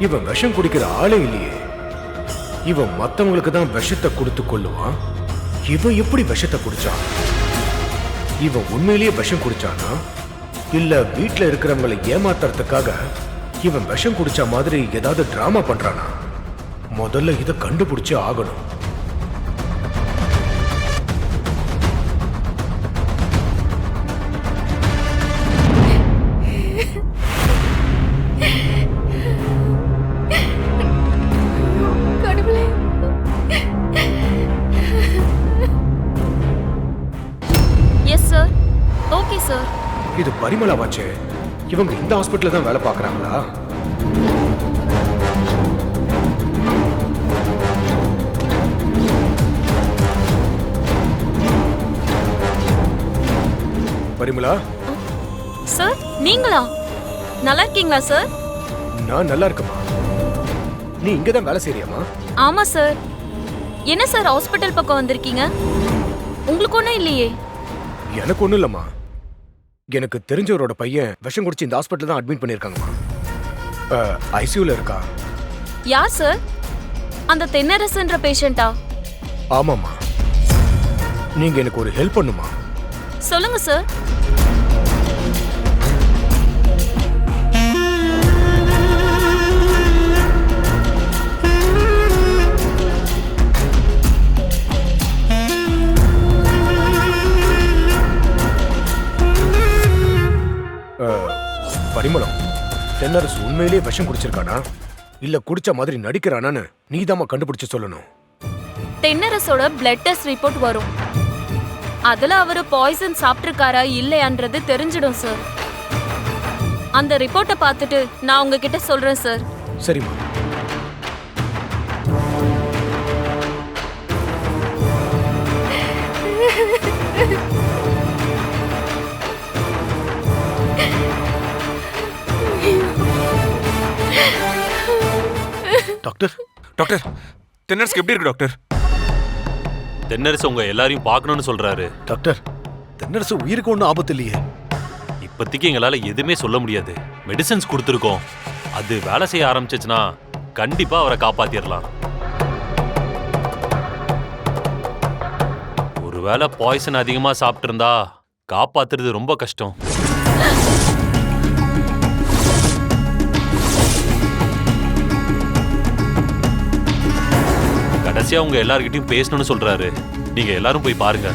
இவன் விஷம் குடிக்கிற ஆளே இல்லையே. இவன் மத்தவங்களுக்கு தான் விஷத்தை கொடுத்து கொள்ளுவான். இவன் எப்படி விஷத்தை குடிச்சான்? இவன் உண்மையிலேயே விஷம் குடிச்சானா இல்ல வீட்டுல இருக்கிறவங்களை ஏமாத்துறதுக்காக இவன் விஷம் குடிச்ச மாதிரி ஏதாவது டிராமா பண்றானா? முதல்ல இதை கண்டுபிடிச்சு ஆகணும். இது பரிமளாவாச்சே. இவங்க இந்த ஹாஸ்பிட்டல்ல தான் வேலை பார்க்கறாங்களா? பரிமளா சார், நீங்களா? நல்லா இருக்கீங்களா சார்? நான் நல்லா இருக்கேம்மா. நீ இங்க தான் வேலை செய்றியாமா? ஆமா சார். என்ன சார் ஹாஸ்பிட்டல் பக்கம் வந்திருக்கீங்க? உங்களுக்கு ஒண்ணும் இல்லையே? எனக்கு ஒண்ணும் இல்லம்மா. எனக்கு தெரிஞ்சவரோட பையன் விஷம் குடிச்சு இந்த ஹாஸ்பிட்டல் தான் அட்மிட் பண்ணிருக்காங்கம்மா. ஐசியூல இருக்கா. யார் சார்? அந்த தென்னரசன்ற பேஷண்டா? ஆமாம்மா. நீங்க எனக்கு ஒரு ஹெல்ப் பண்ணுமா? சொல்லுங்க சார். பரிமளம், தென்னரசு உண்மையிலேயே விஷம் குடிச்சிருக்கானா இல்ல குடிச்ச மாதிரி நடிக்கிறானான்னு நீதாம்மா கண்டுபிடிச்சு சொல்லணும். தென்னரசோட பிளட் டெஸ்ட் ரிப்போர்ட் வரும். அதுல அவரு பாய்சன் சாப்பிட்டிருக்காரா இல்லையான்றது தெரிஞ்சிடும் சார். அந்த ரிப்போர்ட்டை பார்த்துட்டு நான் உங்ககிட்ட சொல்றேன் சார். சரிம்மா. டாக்டர், டாக்டர், தென்னரசுக்கு எப்படி இருக்கு டாக்டர்? தென்னரசு உங்க எல்லாரையும் பார்க்கணும்னு சொல்றாரு. டாக்டர், தென்னரசு உயிருக்கு ஒன்றும் ஆபத்து இல்லையே. இப்போதைக்கு எங்களால எதுவுமே சொல்ல முடியாது. மெடிசன்ஸ் கொடுத்துருக்கோம். அது வேலை செய்ய ஆரம்பிச்சிச்சுன்னா கண்டிப்பா அவரை காப்பாத்திடலாம். ஒருவேளை பாய்சன் அதிகமா சாப்பிட்டு இருந்தா காப்பாத்துறது ரொம்ப கஷ்டம். கடைசியா உங்க எல்லார்கிட்டயும் பேசணும்னு சொல்றாரு. நீங்க எல்லாரும் போய் பாருங்க.